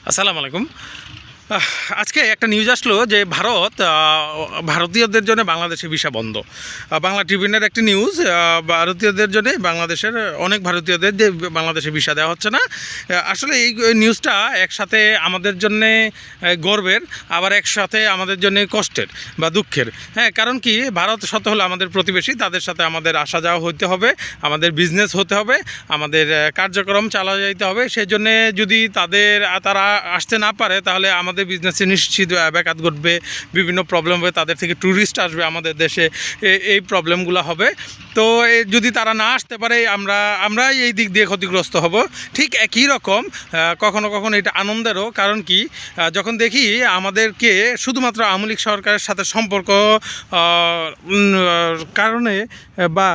আসসালামু আলাইকুম। আজকে একটা নিউজ আসলো যে ভারতীয়দের জন্য বাংলাদেশে ভিসা বন্ধ। বাংলা ট্রিবিউনের একটি নিউজ, ভারতীয়দের জন্য বাংলাদেশের অনেক ভারতীয়দের যে বাংলাদেশে ভিসা দেওয়া হচ্ছে না। আসলে এই নিউজটা একসাথে আমাদের জন্যে গর্বের, আবার একসাথে আমাদের জন্য কষ্টের বা দুঃখের। হ্যাঁ, কারণ কি, ভারত সত্য হলো আমাদের প্রতিবেশী, তাদের সাথে আমাদের আসা যাওয়া হতে হবে, আমাদের বিজনেস হতে হবে, আমাদের কার্যক্রম চালা যাইতে হবে। সেই জন্যে যদি তারা আসতে না পারে, তাহলে আমাদের বিজনেসে নিশ্চিত ব্যাঘাত ঘটবে, বিভিন্ন প্রবলেম হবে, তাদের থেকে ট্যুরিস্ট আসবে আমাদের দেশে, এই প্রবলেমগুলো হবে। তো যদি তারা না আসতে পারে, আমরাই এই দিক দিয়ে ক্ষতিগ্রস্ত হব। ঠিক একই রকম কখনো কখনো এটা আনন্দেরও, কারণ কি, যখন দেখি আমাদেরকে শুধুমাত্র আওয়ামী লীগ সরকারের সাথে সম্পর্ক কারণে বা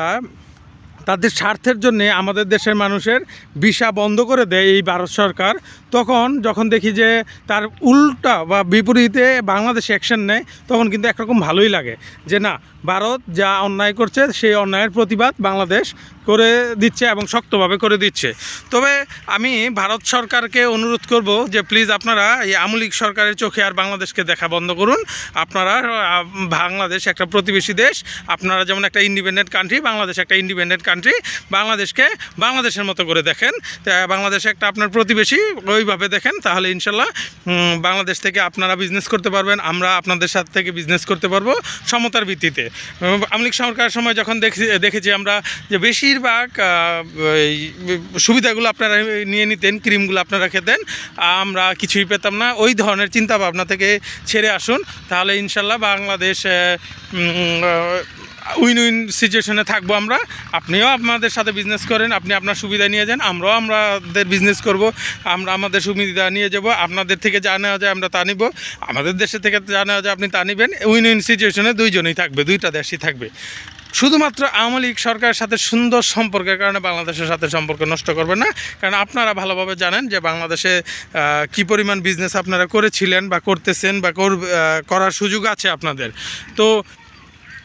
তাদের স্বার্থের জন্য আমাদের দেশের মানুষের ভিসা বন্ধ করে দেয় এই ভারত সরকার, যখন দেখি যে তার উল্টা বা বিপরীতে বাংলাদেশ অ্যাকশন নেয়, তখন কিন্তু একরকম ভালোই লাগে যে না, ভারত যা অন্যায় করছে সেই অন্যায়ের প্রতিবাদ বাংলাদেশ করে দিচ্ছে এবং শক্তভাবে করে দিচ্ছে। তবে আমি ভারত সরকারকে অনুরোধ করব যে প্লিজ আপনারা এই আওয়ামী লীগ সরকারের চোখে আর বাংলাদেশকে দেখা বন্ধ করুন। আপনারা, বাংলাদেশ একটা প্রতিবেশী দেশ, আপনারা যেমন একটা ইন্ডিপেন্ডেন্ট কান্ট্রি, বাংলাদেশ একটা ইন্ডিপেন্ডেন্ট কান্ট্রি, বাংলাদেশকে বাংলাদেশের মতো করে দেখেন। বাংলাদেশ একটা আপনার প্রতিবেশী, ওইভাবে দেখেন, তাহলে ইনশাল্লাহ বাংলাদেশ থেকে আপনারা বিজনেস করতে পারবেন, আমরা আপনাদের সাথে থেকে বিজনেস করতে পারবো সমতার ভিত্তিতে। আওয়ামী লীগ সরকারের সময় যখন দেখেছি আমরা যে বেশিরভাগ সুবিধাগুলো আপনারা নিয়ে নিতেন, ক্রিমগুলো আপনারা খেতেন, আমরা কিছুই পেতাম না। ওই ধরনের চিন্তা ভাবনা থেকে ছেড়ে আসুন, তাহলে ইনশাল্লাহ বাংলাদেশ উইন উইন সিচুয়েশনে থাকবো আমরা। আপনিও আপনাদের সাথে বিজনেস করেন, আপনি আপনার সুবিধা নিয়ে যান, আমরাও আমাদের বিজনেস করব, আমরা আমাদের সুবিধা নিয়ে যাব। আপনাদের থেকে যা নেওয়া যায় আমরা তা নিব, আমাদের দেশে থেকে যা নেওয়া যায় আপনি তা নেবেন। উইন উইন সিচুয়েশনে দুইজনেই থাকবে, দুইটা দেশই থাকবে। শুধুমাত্র আওয়ামী লীগ সরকারের সাথে সুন্দর সম্পর্কের কারণে বাংলাদেশের সাথে সম্পর্ক নষ্ট করবেন না, কারণ আপনারা ভালোভাবে জানেন যে বাংলাদেশে কী পরিমাণ বিজনেস আপনারা করেছিলেন বা করতেছেন বা করার সুযোগ আছে আপনাদের। তো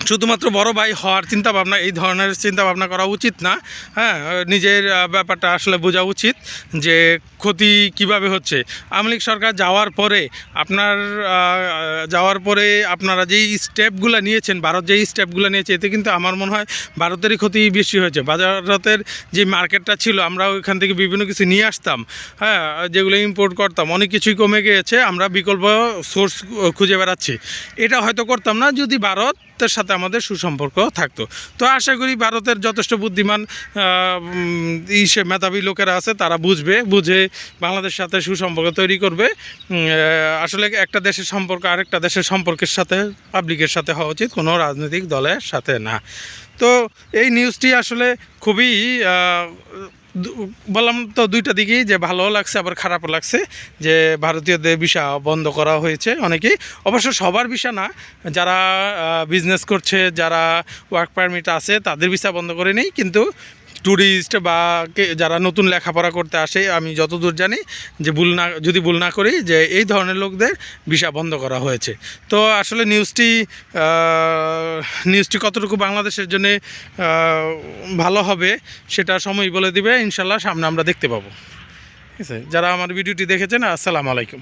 শুধুমাত্র বড় ভাই হওয়ার চিন্তাভাবনা, এই ধরনের চিন্তাভাবনা করা উচিত না। হ্যাঁ, নিজের ব্যাপারটা আসলে বোঝা উচিত যে ক্ষতি কিভাবে হচ্ছে। আওয়ামী লীগ সরকার যাওয়ার পরে আপনারা যেই স্টেপগুলো নিয়েছেন, ভারত যেই স্টেপগুলো নিয়েছে, এতে কিন্তু আমার মনে হয় ভারতেরই ক্ষতি বেশি হয়েছে। ভারতের যে মার্কেটটা ছিল, আমরা ওইখান থেকে বিভিন্ন কিছু নিয়ে আসতাম, হ্যাঁ, যেগুলো ইম্পোর্ট করতাম, অনেক কিছুই কমে গিয়েছে। আমরা বিকল্প সোর্স খুঁজে বেড়াচ্ছি। এটা হয়তো করতাম না যদি ভারতের সাথে আমাদের সুসম্পর্ক থাকতো। তো আশা করি ভারতের যথেষ্ট বুদ্ধিমান মেধাবী লোকেরা আছে, তারা বুঝে বাংলাদেশের সাথে সুসম্পর্ক তৈরি করবে। আসলে একটা দেশের সম্পর্ক আরেকটা দেশের সম্পর্কের সাথে, পাবলিকের সাথে হওয়া উচিত, কোনো রাজনৈতিক দলের সাথে না। তো এই নিউজটি আসলে খুবই বললাম তো, দুইটা দিকেই, যে ভালো লাগছে আবার খারাপও লাগছে যে ভারতীয়দের ভিসা বন্ধ করা হয়েছে। অনেকেই, অবশ্য সবার ভিসা না, যারা বিজনেস করছে, যারা ওয়ার্ক পারমিট আছে, তাদের ভিসা বন্ধ করে নেই, কিন্তু ট্যুরিস্ট বা যারা নতুন লেখাপড়া করতে আসে, আমি যতদূর জানি যে যদি ভুল না করি, যে এই ধরনের লোকদের ভিসা বন্ধ করা হয়েছে। তো আসলে নিউজটি কতটুকু বাংলাদেশের জন্য ভালো হবে সেটা সময় বলে দিবে। ইনশাল্লাহ সামনে আমরা দেখতে পাবো। ঠিক আছে, যারা আমার ভিডিওটি দেখেছেন, আসসালামু আলাইকুম।